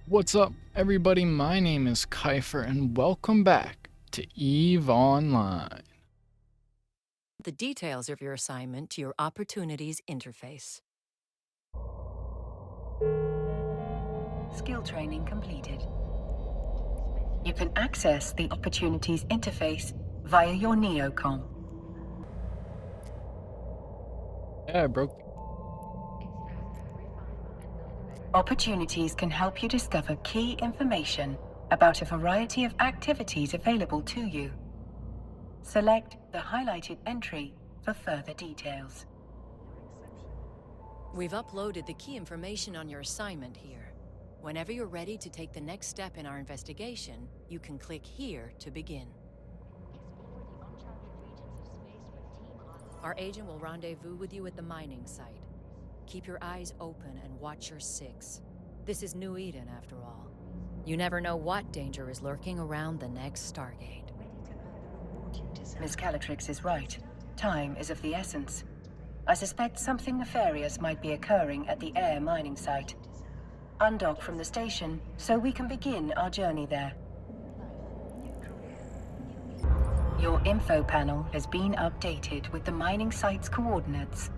What's up, everybody? My name is Kyphxr, and welcome back to EVE Online. The details of your assignment to your Opportunities interface. Skill training completed. You can access the Opportunities interface via your neocom. Yeah, I broke. Opportunities can help you discover key information about a variety of activities available to you. Select the highlighted entry for further details. We've uploaded the key information on your assignment here. Whenever you're ready to take the next step in our investigation, you can click here to begin. Our agent will rendezvous with you at the mining site. Keep your eyes open and watch your six. This is New Eden, after all. You never know what danger is lurking around the next Stargate. Miss Kyphxr is right. Time is of the essence. I suspect something nefarious might be occurring at the air mining site. Undock from the station so we can begin our journey there. Your info panel has been updated with the mining site's coordinates.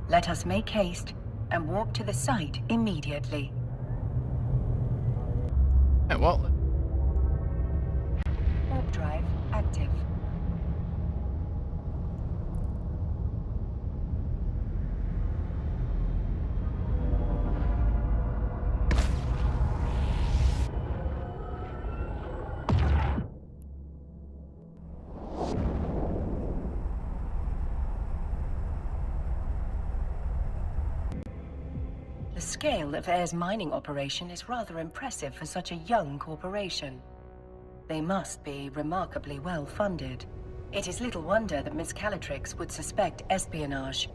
Let us make haste and walk to the site immediately. Yeah, well, Warp drive active. The scale of Air's mining operation is rather impressive for such a young corporation. They must be remarkably well funded. It is little wonder that Miss Kyphxr would suspect espionage.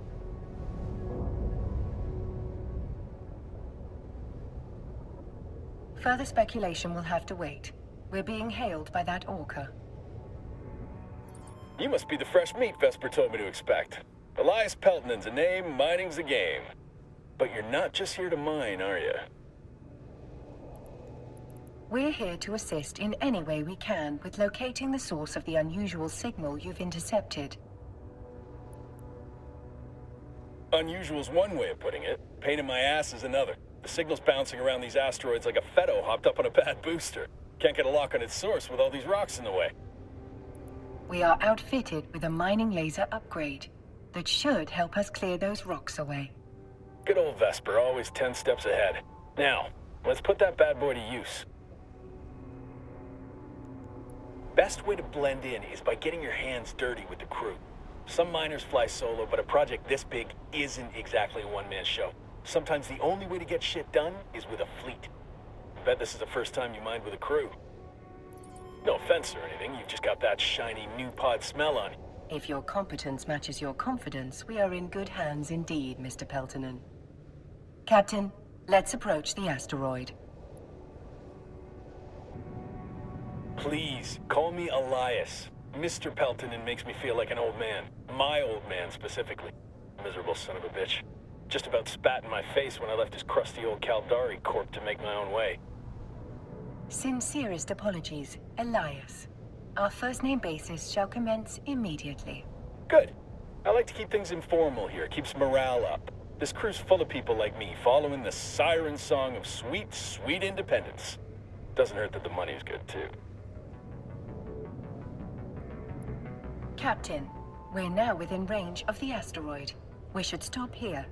Further speculation will have to wait. We're being hailed by that orca. You must be the fresh meat Vesper told me to expect. Elias Peltonen's a name, mining's a game. But you're not just here to mine, are you? We're here to assist in any way we can with locating the source of the unusual signal you've intercepted. Unusual's one way of putting it. Pain in my ass is another. The signal's bouncing around these asteroids like a Fetto hopped up on a bad booster. Can't get a lock on its source with all these rocks in the way. We are outfitted with a mining laser upgrade that should help us clear those rocks away. Good old Vesper, always 10 steps ahead. Now, let's put that bad boy to use. Best way to blend in is by getting your hands dirty with the crew. Some miners fly solo, but a project this big isn't exactly a one-man show. Sometimes the only way to get shit done is with a fleet. I bet this is the first time you mined with a crew. No offense or anything, you've just got that shiny new pod smell on you. If your competence matches your confidence, we are in good hands indeed, Mr. Peltonen. Captain, let's approach the asteroid. Please, call me Elias. Mr. Peltonen makes me feel like an old man. My old man, specifically. Miserable son of a bitch. Just about spat in my face when I left his crusty old Caldari corp to make my own way. Sincerest apologies, Elias. Our first name basis shall commence immediately. Good. I like to keep things informal here. Keeps morale up. This crew's full of people like me, following the siren song of sweet, sweet independence. Doesn't hurt that the money's good, too. Captain, we're now within range of the asteroid. We should stop here.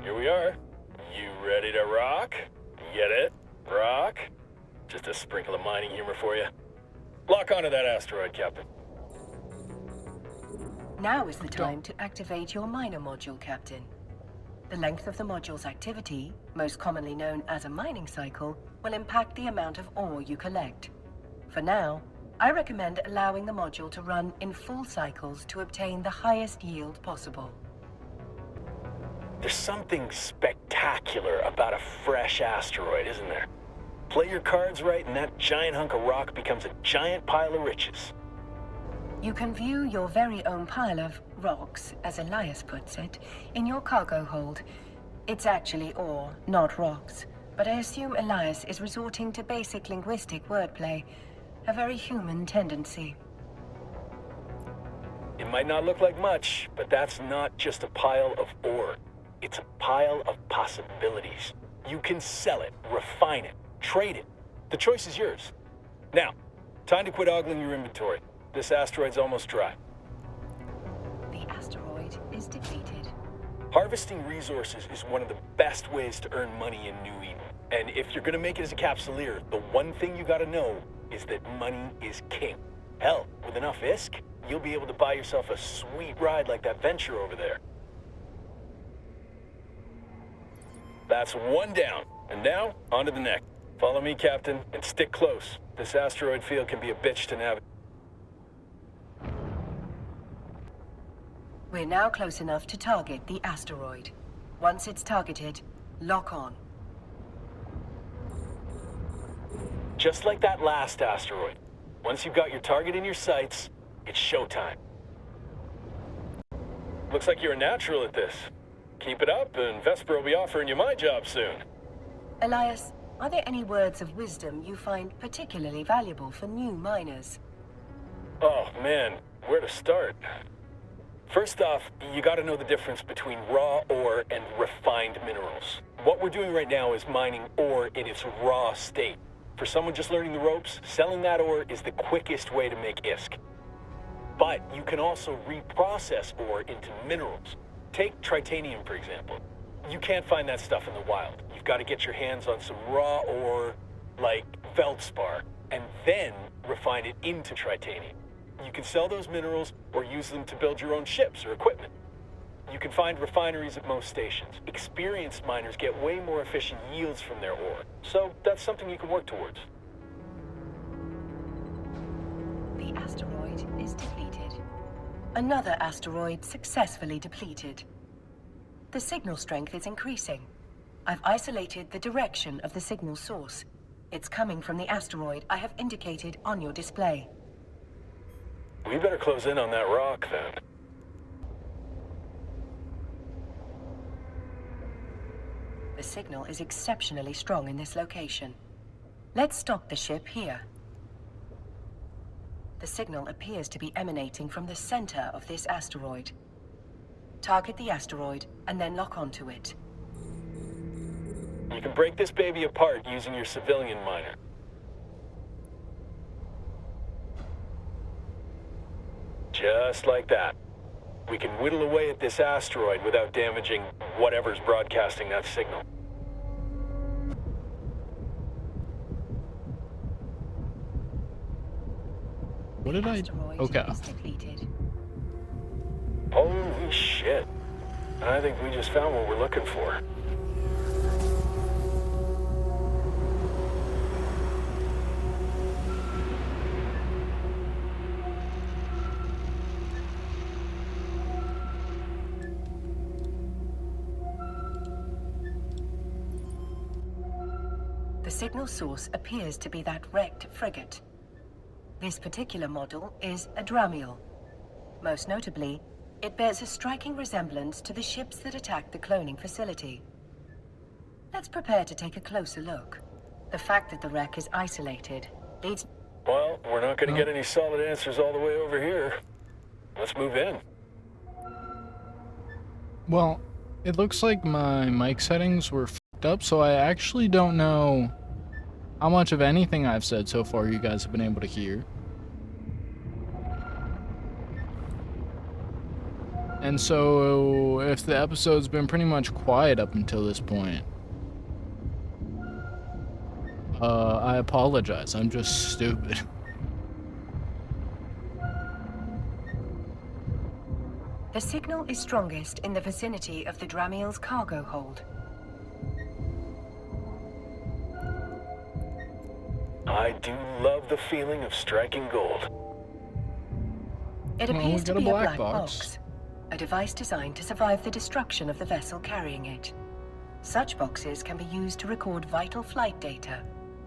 Here we are. You ready to rock? Get it? Rock? Just a sprinkle of mining humor for you. Lock onto that asteroid, Captain. Now is the time to activate your miner module, Captain. The length of the module's activity, most commonly known as a mining cycle, will impact the amount of ore you collect. For now, I recommend allowing the module to run in full cycles to obtain the highest yield possible. There's something spectacular about a fresh asteroid, isn't there? Play your cards right and that giant hunk of rock becomes a giant pile of riches. You can view your very own pile of rocks, as Elias puts it, in your cargo hold. It's actually ore, not rocks. But I assume Elias is resorting to basic linguistic wordplay. A very human tendency. It might not look like much, but that's not just a pile of ore. It's a pile of possibilities. You can sell it, refine it, trade it. The choice is yours. Now, time to quit ogling your inventory. This asteroid's almost dry. The asteroid is depleted. Harvesting resources is one of the best ways to earn money in New Eden. And if you're gonna make it as a Capsuleer, the one thing you gotta know is that money is king. Hell, with enough ISK, you'll be able to buy yourself a sweet ride like that venture over there. That's one down. And now, on to the next. Follow me, Captain, and stick close. This asteroid field can be a bitch to navigate. We're now close enough to target the asteroid. Once it's targeted, lock on. Just like that last asteroid. Once you've got your target in your sights, it's showtime. Looks like you're a natural at this. Keep it up, and Vesper will be offering you my job soon. Elias, are there any words of wisdom you find particularly valuable for new miners? Oh man, where to start? First off, you gotta know the difference between raw ore and refined minerals. What we're doing right now is mining ore in its raw state. For someone just learning the ropes, selling that ore is the quickest way to make ISK. But you can also reprocess ore into minerals. Take tritanium, for example. You can't find that stuff in the wild. You've got to get your hands on some raw ore, like feldspar, and then refine it into tritanium. You can sell those minerals or use them to build your own ships or equipment. You can find refineries at most stations. Experienced miners get way more efficient yields from their ore, so that's something you can work towards. The asteroid is depleted. Another asteroid successfully depleted. The signal strength is increasing. I've isolated the direction of the signal source. It's coming from the asteroid I have indicated on your display. We better close in on that rock, then. The signal is exceptionally strong in this location. Let's stop the ship here. The signal appears to be emanating from the center of this asteroid. Target the asteroid and then lock onto it. You can break this baby apart using your civilian miner. Just like that. We can whittle away at this asteroid without damaging whatever's broadcasting that signal. What did I... Asteroid Okay. is depleted. Holy shit. I think we just found what we're looking for. The signal source appears to be that wrecked frigate. This particular model is a Dramiel. Most notably, it bears a striking resemblance to the ships that attacked the cloning facility. Let's prepare to take a closer look. The fact that the wreck is isolated leads... Well, we're not going to get any solid answers all the way over here. Let's move in. Well, it looks like my mic settings were fucked up, so I actually don't know how much of anything I've said so far you guys have been able to hear. And so, if the episode's been pretty much quiet up until this point, I apologize. I'm just stupid. The signal is strongest in the vicinity of the Dramiel's cargo hold. I do love the feeling of striking gold. It Well, we appears to got a be a black black box. box, a device designed to survive the destruction of the vessel carrying it. Such boxes can be used to record vital flight data,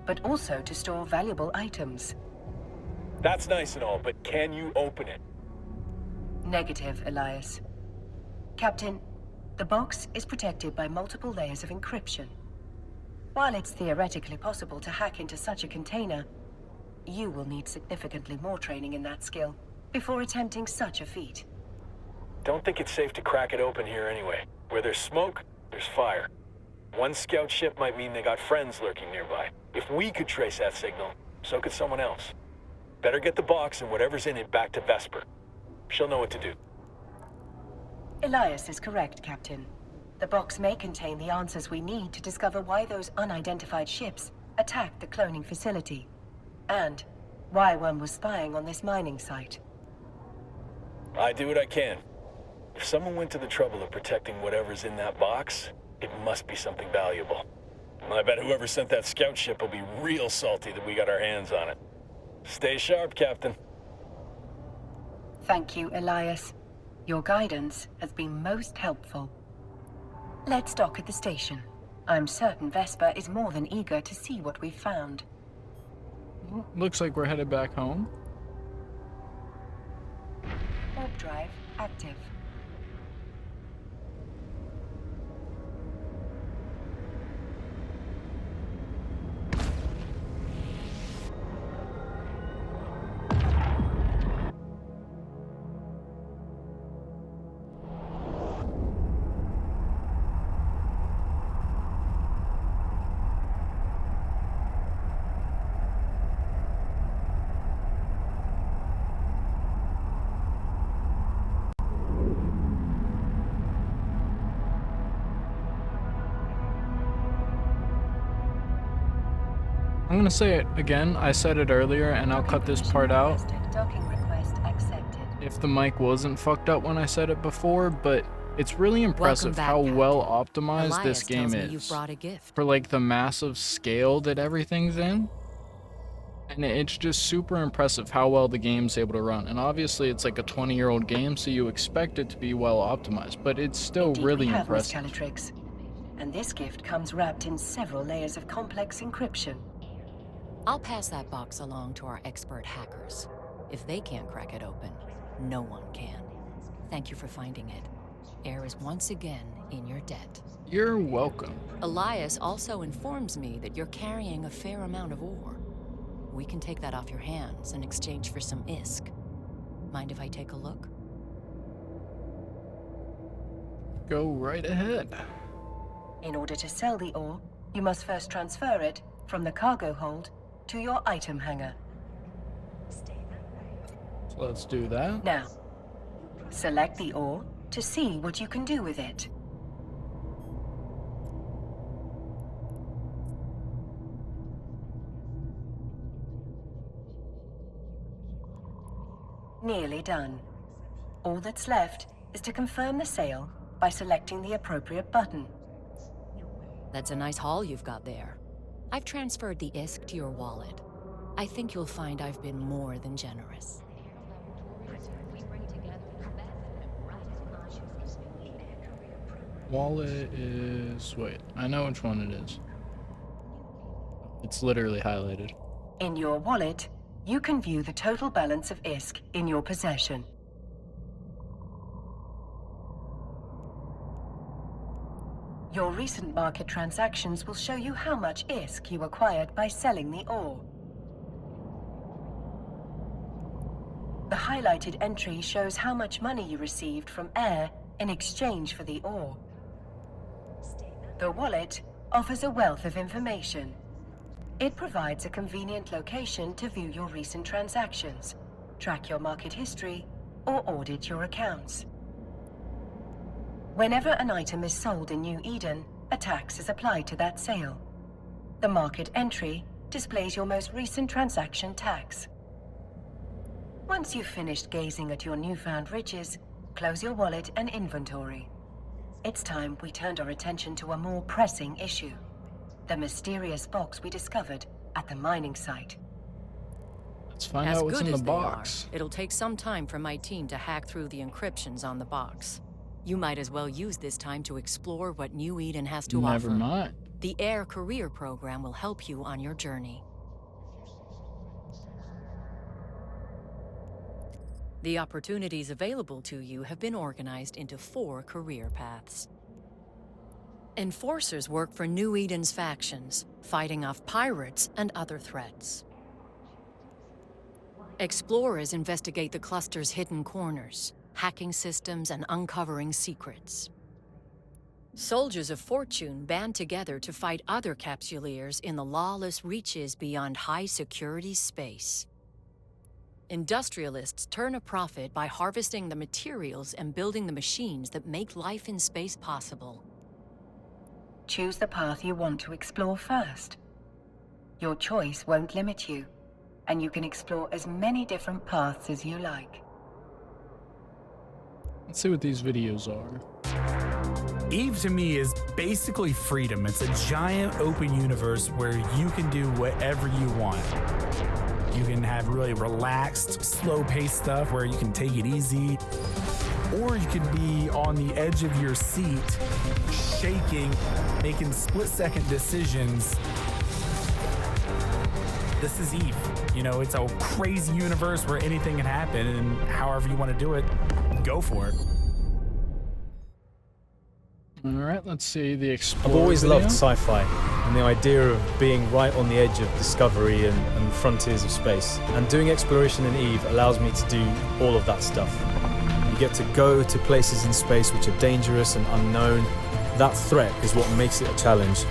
but also to store valuable items. That's nice and all, but can you open it? Negative, Elias. Captain, The box is protected by multiple layers of encryption. While it's theoretically possible to hack into such a container, you will need significantly more training in that skill before attempting such a feat. Don't think it's safe to crack it open here anyway. Where there's smoke, there's fire. One scout ship might mean they got friends lurking nearby. If we could trace that signal, so could someone else. Better get the box and whatever's in it back to Vesper. She'll know what to do. Elias is correct, Captain. The box may contain the answers we need to discover why those unidentified ships attacked the cloning facility, and why one was spying on this mining site. I do what I can. If someone went to the trouble of protecting whatever's in that box, it must be something valuable. I bet whoever sent that scout ship will be real salty that we got our hands on it. Stay sharp, Captain. Thank you, Elias. Your guidance has been most helpful. Let's dock at the station. I'm certain Vesper is more than eager to see what we've found. Looks like we're headed back home. Warp drive active. I'm gonna say it again. I said it earlier, and I'll cut this part out Docking request accepted. if the mic wasn't fucked up when I said it before, but it's really impressive back, how Captain. well optimized Elias this game tells me you've is brought a gift. for like the massive scale that everything's in. And it's just super impressive how well the game's able to run. And obviously it's like a 20-year-old game, so you expect it to be well optimized, but it's still Indeed, really we have, Miss impressive. Calatrix. And this gift comes wrapped in several layers of complex encryption. I'll pass that box along to our expert hackers. If they can't crack it open, no one can. Thank you for finding it. Air is once again in your debt. You're welcome. Elias also informs me that you're carrying a fair amount of ore. We can take that off your hands in exchange for some ISK. Mind if I take a look? Go right ahead. In order to sell the ore, you must first transfer it from the cargo hold to your item hangar. So let's do that. Now, select the ore to see what you can do with it. Nearly done. All that's left is to confirm the sale by selecting the appropriate button. That's a nice haul you've got there. I've transferred the ISK to your wallet. I think you'll find I've been more than generous. Wallet is... wait, I know which one it is. It's literally highlighted. In your wallet, you can view the total balance of ISK in your possession. Your recent market transactions will show you how much ISK you acquired by selling the ore. The highlighted entry shows how much money you received from Air in exchange for the ore. The wallet offers a wealth of information. It provides a convenient location to view your recent transactions, track your market history, or audit your accounts. Whenever an item is sold in New Eden, a tax is applied to that sale. The market entry displays your most recent transaction tax. Once you've finished gazing at your newfound riches, close your wallet and inventory. It's time we turned our attention to a more pressing issue. The mysterious box we discovered at the mining site. Let's find As out what's good in the as they are, box. it'll take some time for my team to hack through the encryptions on the box. You might as well use this time to explore what New Eden has to offer. Never mind. The Air Career Program will help you on your journey. The opportunities available to you have been organized into 4 career paths. Enforcers work for New Eden's factions, fighting off pirates and other threats. Explorers investigate the cluster's hidden corners, hacking systems and uncovering secrets. Soldiers of Fortune band together to fight other capsuleers in the lawless reaches beyond high-security space. Industrialists turn a profit by harvesting the materials and building the machines that make life in space possible. Choose the path you want to explore first. Your choice won't limit you, and you can explore as many different paths as you like. Let's see what these videos are. EVE to me is basically freedom. It's a giant open universe where you can do whatever you want. You can have really relaxed, slow-paced stuff where you can take it easy, or you can be on the edge of your seat, shaking, making split-second decisions. This is EVE. You know, it's a crazy universe where anything can happen, and however you want to do it, go for it. All right, let's see the Explorer I've always video. loved sci-fi and the idea of being right on the edge of discovery and frontiers of space. And doing exploration in EVE allows me to do all of that stuff. You get to go to places in space which are dangerous and unknown. That threat is what makes it a challenge.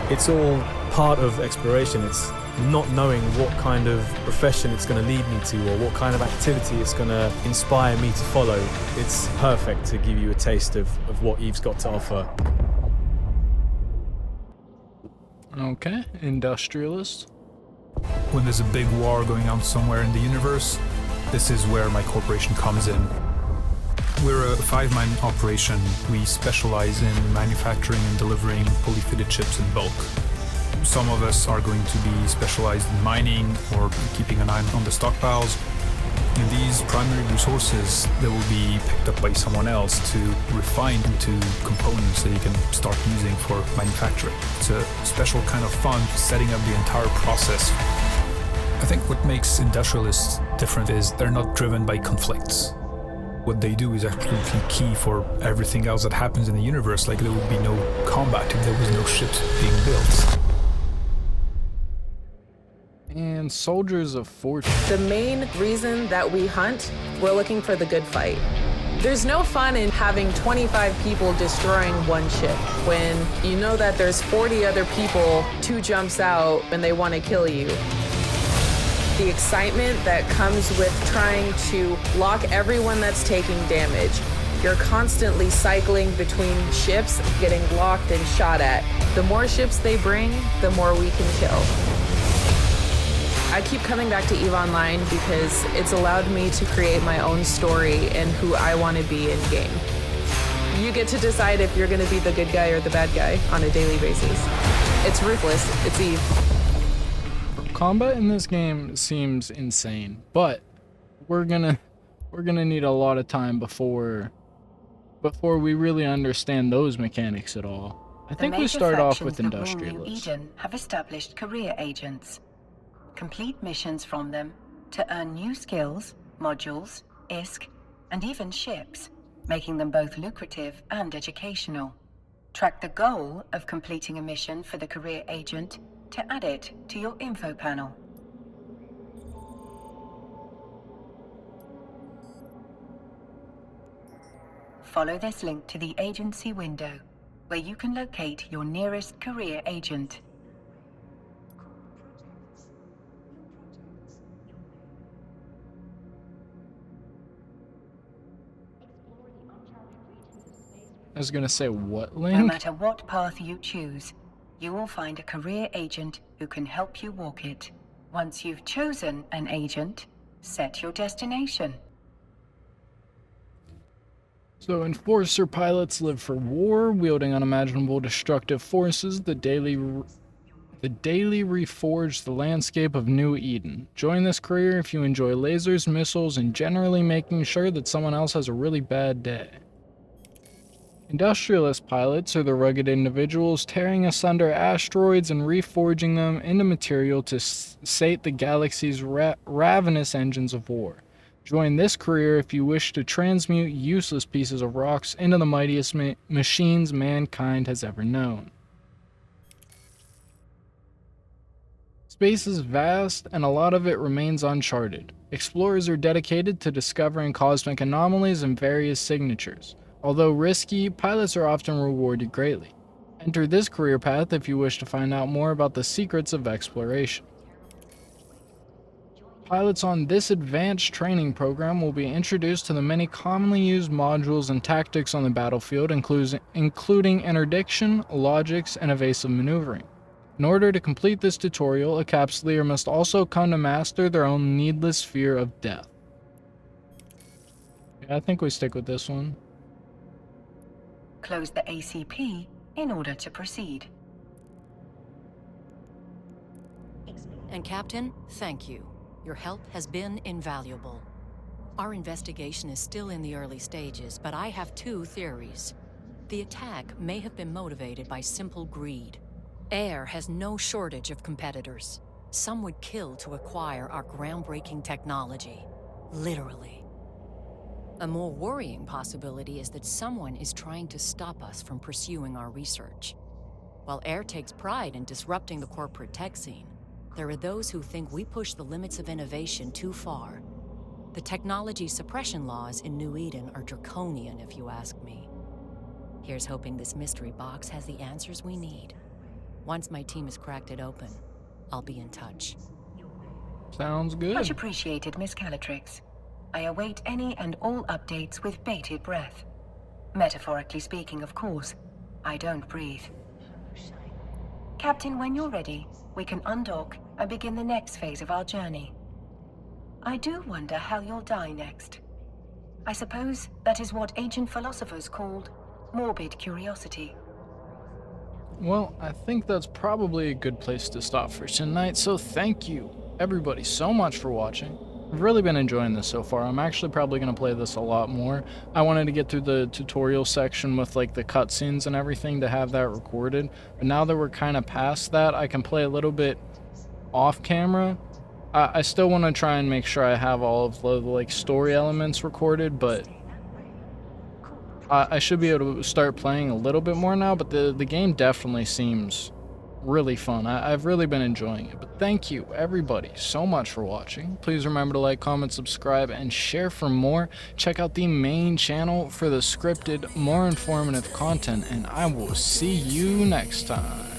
It's all part of exploration. It's not knowing what kind of profession it's going to lead me to or what kind of activity it's going to inspire me to follow. It's perfect to give you a taste of what EVE's got to offer. Okay, Industrialist. When there's a big war going on somewhere in the universe, this is where my corporation comes in. We're a 5-man operation. We specialize in manufacturing and delivering fully fitted chips in bulk. Some of us are going to be specialized in mining or keeping an eye on the stockpiles. And these primary resources that will be picked up by someone else to refine into components that you can start using for manufacturing. It's a special kind of fun setting up the entire process. I think what makes industrialists different is they're not driven by conflicts. What they do is absolutely key for everything else that happens in the universe. Like there would be no combat if there was no ships being built. And Soldiers of Fortune. The main reason that we hunt, we're looking for the good fight. There's no fun in having 25 people destroying one ship when you know that there's 40 other people, 2 jumps out, and they want to kill you. The excitement that comes with trying to lock everyone that's taking damage. You're constantly cycling between ships, getting locked and shot at. The more ships they bring, the more we can kill. I keep coming back to EVE Online because it's allowed me to create my own story and who I want to be in game. You get to decide if you're going to be the good guy or the bad guy on a daily basis. It's ruthless. It's EVE. Combat in this game seems insane, but we're gonna need a lot of time before we really understand those mechanics at all. I think we start off with Industrialists. New Eden have established career agents. Complete missions from them to earn new skills, modules, ISK, and even ships, making them both lucrative and educational. Track the goal of completing a mission for the career agent to add it to your info panel. Follow this link to the agency window, where you can locate your nearest career agent. I was gonna say, what No link? matter what path you choose, you will find a career agent who can help you walk it. Once you've chosen an agent, set your destination. So Enforcer pilots live for war, wielding unimaginable destructive forces that daily reforge the landscape of New Eden. Join this career if you enjoy lasers, missiles, and generally making sure that someone else has a really bad day. Industrialist pilots are the rugged individuals tearing asunder asteroids and reforging them into material to sate the galaxy's ravenous engines of war. Join this career if you wish to transmute useless pieces of rocks into the mightiest machines mankind has ever known. Space is vast, and a lot of it remains uncharted. Explorers are dedicated to discovering cosmic anomalies and various signatures. Although risky, pilots are often rewarded greatly. Enter this career path if you wish to find out more about the secrets of exploration. Pilots on this advanced training program will be introduced to the many commonly used modules and tactics on the battlefield, including interdiction, logics, and evasive maneuvering. In order to complete this tutorial, a Kyphxr must also come to master their own needless fear of death. Yeah, I think we stick with this one. Close the ACP in order to proceed. And Captain, thank you. Your help has been invaluable. Our investigation is still in the early stages, but I have two theories. The attack may have been motivated by simple greed. Air has no shortage of competitors. Some would kill to acquire our groundbreaking technology. Literally. A more worrying possibility is that someone is trying to stop us from pursuing our research. While Air takes pride in disrupting the corporate tech scene, there are those who think we push the limits of innovation too far. The technology suppression laws in New Eden are draconian, if you ask me. Here's hoping this mystery box has the answers we need. Once my team has cracked it open, I'll be in touch. Sounds good. Much appreciated, Miss Calatrix. I await any and all updates with bated breath. Metaphorically speaking, of course. I don't breathe. Captain, when you're ready, we can undock and begin the next phase of our journey. I do wonder how you'll die next. I suppose that is what ancient philosophers called morbid curiosity. Well, I think that's probably a good place to stop for tonight, so thank you, everybody, so much for watching. I've really been enjoying this so far. I'm actually probably going to play this a lot more. I wanted to get through the tutorial section with like the cutscenes and everything to have that recorded, but now that we're kind of past that, I can play a little bit off camera. I still want to try and make sure I have all of the like story elements recorded, but I should be able to start playing a little bit more now, but the game definitely seems really fun. I've really been enjoying it. But thank you, everybody, so much for watching. Please remember to like, comment, subscribe, and share for more. Check out the main channel for the scripted, more informative content, and I will see you next time.